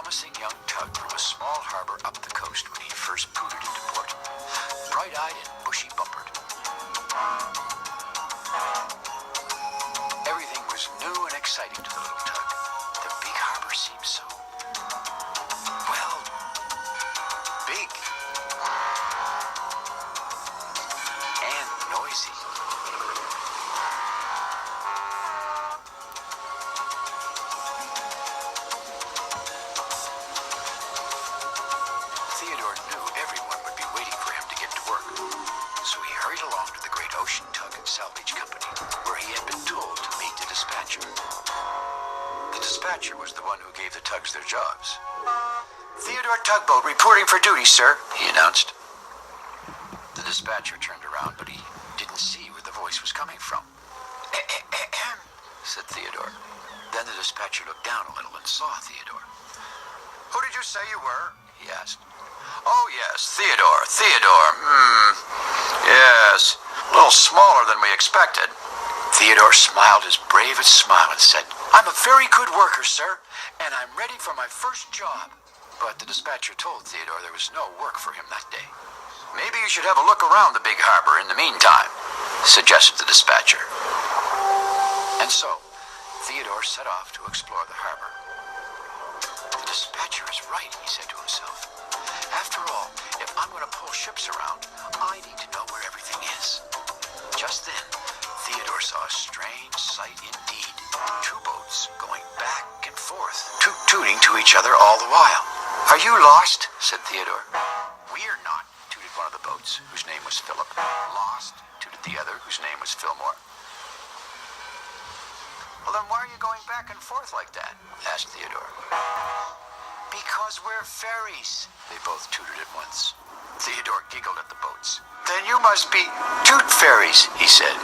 promising young tug from a small harbor up the coast when he first pooted into port. Bright-eyed and bushy-bumpered. Everything was new and exciting to the little tug. The big harbor seemed so, well, big and noisy. Theodore knew everyone would be waiting for him to get to work, so he hurried along to the great ocean tug and salvage company, where he had been told to meet the dispatcher. The dispatcher was the one who gave the tugs their jobs. "Theodore Tugboat reporting for duty, sir," he announced. The dispatcher turned around, but he didn't see where the voice was coming from. Said Theodore. Then the dispatcher looked down a little and saw Theodore. "Who did you say you were?" he asked. "Oh, yes, Theodore. Yes, a little smaller than we expected." Theodore smiled his bravest smile and said, "I'm a very good worker, sir, and I'm ready for my first job." But the dispatcher told Theodore there was no work for him that day. "Maybe you should have a look around the big harbor in the meantime," suggested the dispatcher. And so, Theodore set off to explore the harbor. "The dispatcher is right," he said to himself. "After all, if I'm going to pull ships around, I need to know where everything is." Just then, Theodore saw a strange sight indeed. Two boats going back and forth, tooting to each other all the while. "Are you lost?" said Theodore. "We're not," tooted one of the boats, whose name was Philip. "Lost?" tooted the other, whose name was Fillmore. "Well, then why are you going back and forth like that?" asked Theodore. "Because we're fairies," they both tooted at once. Theodore giggled at the boats. "Then you must be toot fairies," he said.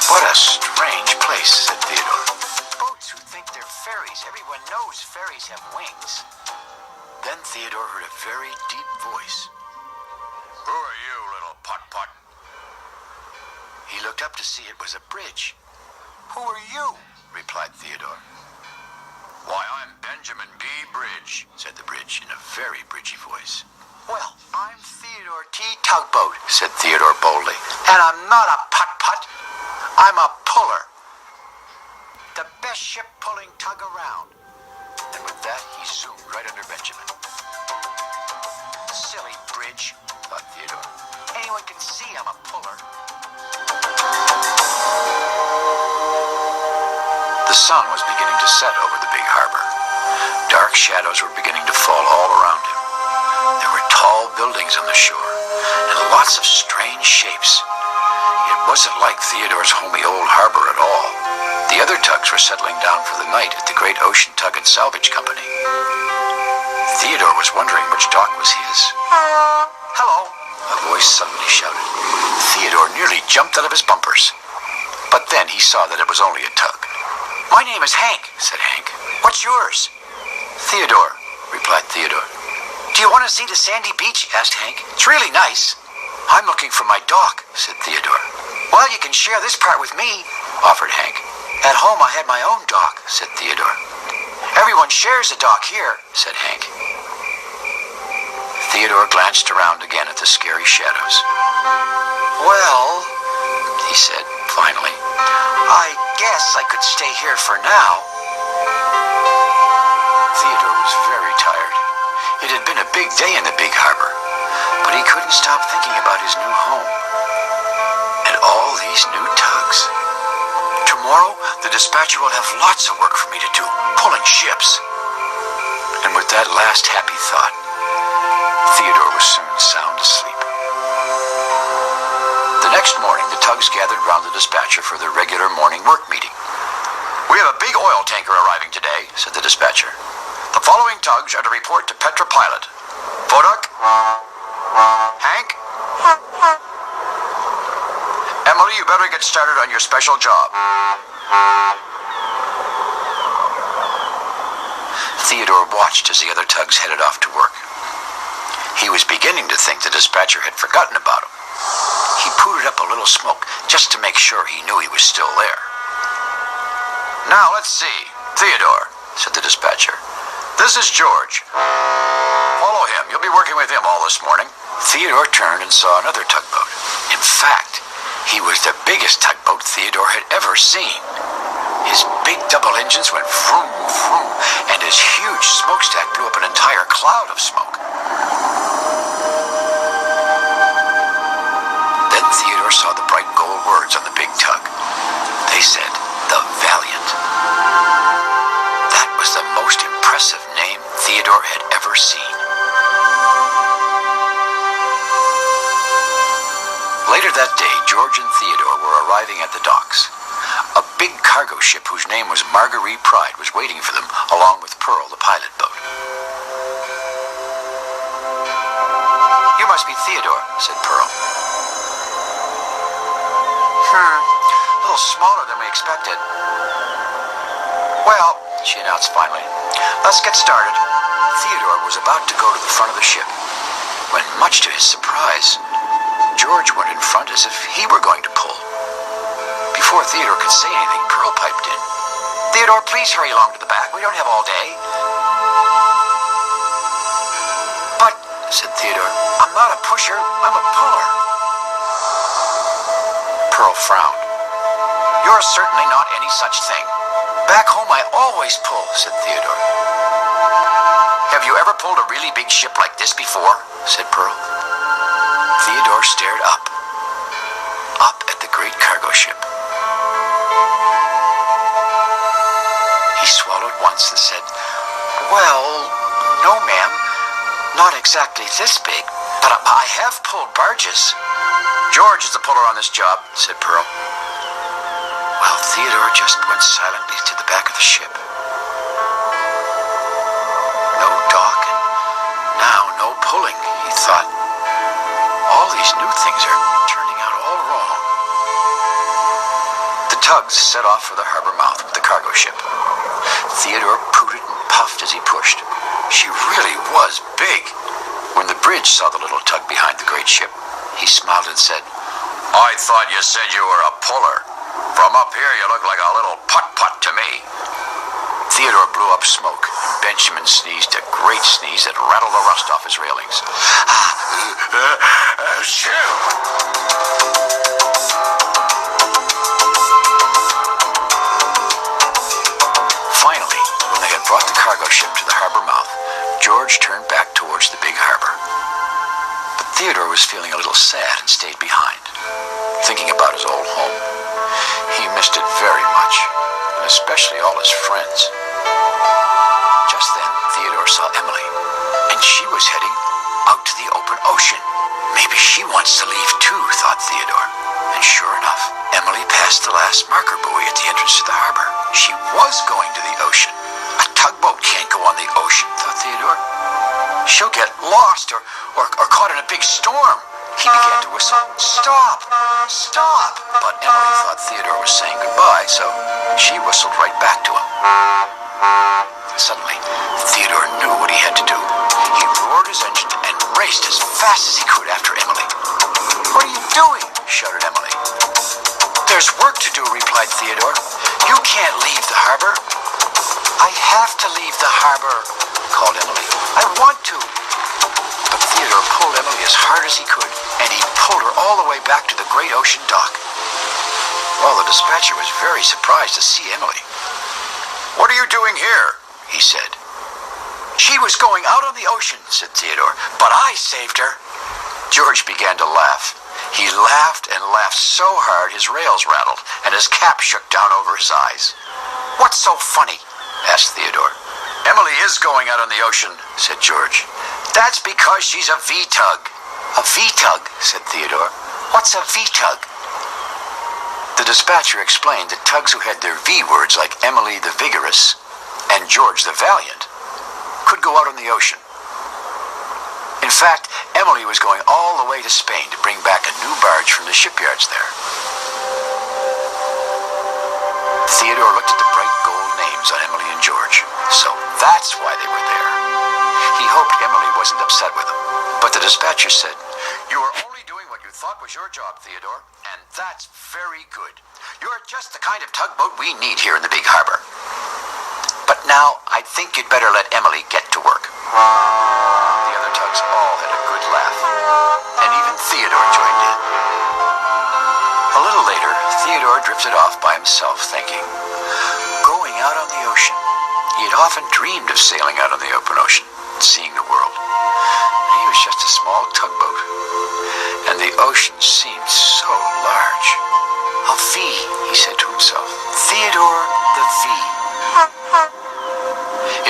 "What a strange place," said Theodore. "Boats who think they're fairies. Everyone knows fairies have wings." Then Theodore heard a very deep voice. "Who are you, little putt-putt?" He looked up to see it was a bridge. "Who are you?" replied Theodore. "Why, I'm Benjamin B. Bridge," said the bridge in a very bridgy voice. "Well, I'm Theodore T. Tugboat," said Theodore boldly. "And I'm not a putt-putt. I'm a puller. The best ship-pulling tug around." And with that, he zoomed right under Benjamin. "Silly bridge," thought Theodore. "Anyone can see I'm a puller." The sun was beginning to set over the big harbor. Dark shadows were beginning to fall all around him. There were tall buildings on the shore, and lots of strange shapes. It wasn't like Theodore's homey old harbor at all. The other tugs were settling down for the night at the great ocean tug and salvage company. Theodore was wondering which dock was his. "Hello," a voice suddenly shouted. Theodore nearly jumped out of his bumpers. But then he saw that it was only a tug. "My name is Hank," said Hank. "What's yours?" "Theodore," replied Theodore. "Do you want to see the sandy beach?" asked Hank. "It's really nice." "I'm looking for my dock," said Theodore. "Well, you can share this part with me," offered Hank. "At home I had my own dock," said Theodore. "Everyone shares a dock here," said Hank. Theodore glanced around again at the scary shadows. "Well," he said, finally, "I guess I could stay here for now." Theodore was very tired. It had been a big day in the big harbor, but he couldn't stop thinking about his new home and all these new tugs. "Tomorrow, the dispatcher will have lots of work for me to do, pulling ships." And with that last happy thought, Theodore was soon sound asleep. The next morning, the tugs gathered round the dispatcher for their regular morning work meeting. "We have a big oil tanker arriving today," said the dispatcher. "The following tugs are to report to Petra Pilot. Vodok? Hank? Emily, you better get started on your special job." Theodore watched as the other tugs headed off to work. He was beginning to think the dispatcher had forgotten about him. He pooted up a little smoke just to make sure he knew he was still there. "Now, let's see. Theodore," said the dispatcher. This is George. Follow him. You'll be working with him all this morning. Theodore turned and saw another tugboat. In fact, he was the biggest tugboat Theodore had ever seen. His big double engines went vroom, vroom, and his huge smokestack blew up an entire cloud of smoke. Then Theodore saw the bright gold words on the big tug. They said, "The Valiant." That was the most impressive name Theodore had ever seen. Later that day, George and Theodore were arriving at the docks. A big cargo ship whose name was Marguerite Pride was waiting for them, along with Pearl, the pilot boat. "You must be Theodore," said Pearl. A little smaller than we expected. "Well," she announced finally, "let's get started." Theodore was about to go to the front of the ship, when, much to his surprise, George went in front as if he were going to pull. Before Theodore could say anything, Pearl piped in. "Theodore, please hurry along to the back. We don't have all day." "But," said Theodore, "I'm not a pusher, I'm a puller." Pearl frowned. "You're certainly not any such thing. Back home I always pull," said Theodore. "Have you ever pulled a really big ship like this before?" said Pearl. Theodore stared up at the great cargo ship. He swallowed once and said, "Well, no, ma'am, not exactly this big, but I have pulled barges." "George is the puller on this job," said Pearl. Well, Theodore just went silently to the back of the ship. No dock, and now no pulling, he thought. All these new things are turning out all wrong. The tugs set off for the harbor mouth with the cargo ship. Theodore pooted and puffed as he pushed. She really was big. When the bridge saw the little tug behind the great ship, he smiled and said, "I thought you said you were a puller. From up here you look like a little putt-putt to me." Theodore blew up smoke. Benjamin sneezed a great sneeze that rattled the rust off his railings. Shoo! Finally, when they had brought the cargo ship to the harbor mouth, George turned back towards the big harbor. But Theodore was feeling a little sad and stayed behind, thinking about his old home. He missed it very much, and especially all his friends. Just then, Theodore saw Emily, and she was heading out to the open ocean. Maybe she wants to leave too, thought Theodore. And sure enough, Emily passed the last marker buoy at the entrance to the harbor. She was going to the ocean. A tugboat can't go on the ocean, thought Theodore. She'll get lost or caught in a big storm. He began to whistle, "Stop! Stop!" But Emily thought Theodore was saying goodbye, so she whistled right back to him. Suddenly, Theodore knew what he had to do. He roared his engine and raced as fast as he could after Emily. "What are you doing?" shouted Emily. "There's work to do," replied Theodore. "You can't leave the harbor." "I have to leave the harbor," called Emily. "I want to." But Theodore pulled Emily as hard as he could, and he pulled her all the way back to the great ocean dock. Well, the dispatcher was very surprised to see Emily. "What are you doing here?" he said. "She was going out on the ocean," said Theodore, "but I saved her." George began to laugh. He laughed and laughed so hard his rails rattled, and his cap shook down over his eyes. "What's so funny?" asked Theodore. "Emily is going out on the ocean," said George. "That's because she's a V-tug." "A V-tug," said Theodore. "What's a V-tug?" The dispatcher explained that tugs who had their V words, like Emily the Vigorous and George the Valiant, could go out on the ocean. In fact, Emily was going all the way to Spain to bring back a new barge from the shipyards there. Theodore looked at the bright gold names on Emily and George, so that's why they were there. He hoped Emily wasn't upset with him, but the dispatcher said, "You are only doing what you thought was your job, Theodore, and that's very good. You're just the kind of tugboat we need here in the big harbor." But now I think you'd better let Emily get to work. The other tugs all had a good laugh, and even Theodore joined in. A little later, Theodore drifted off by himself, thinking, going out on the ocean. He had often dreamed of sailing out on the open ocean, seeing the world. He was just a small tugboat, and the ocean seemed so large. A V, he said to himself. Theodore the V.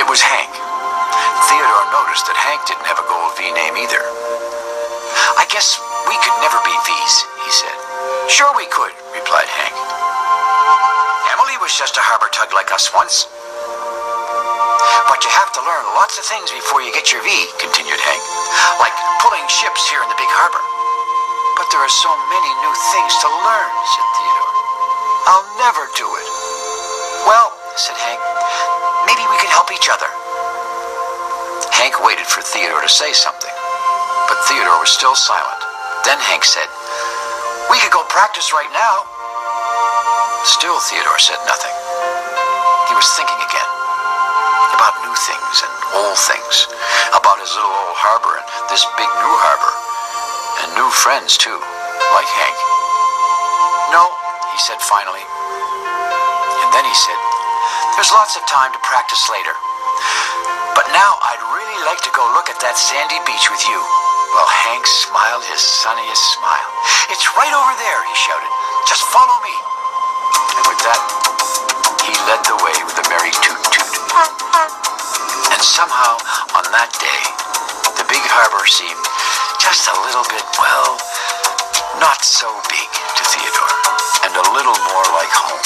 It was Hank. Theodore noticed that Hank didn't have a gold V name either. I guess we could never be V's, he said. Sure we could, replied Hank. Emily was just a harbor tug like us once. But you have to learn lots of things before you get your V, continued Hank. Like pulling ships here in the big harbor. But there are so many new things to learn, said Theodore. I'll never do it. Well, said Hank, maybe we can help each other. Hank waited for Theodore to say something, but Theodore was still silent. Then Hank said, we could go practice right now. Still Theodore said nothing. He was thinking again. About new things and old things. About his little old harbor and this big new harbor. And new friends too, like Hank. No, he said finally. And then he said, there's lots of time to practice later. But now I'd really like to go look at that sandy beach with you. Well, Hank smiled his sunniest smile. It's right over there, he shouted. Just follow me. And with that, he led the way with a merry toot-toot. And somehow, on that day, the big harbor seemed just a little bit, well, not so big to Theodore, and a little more like home.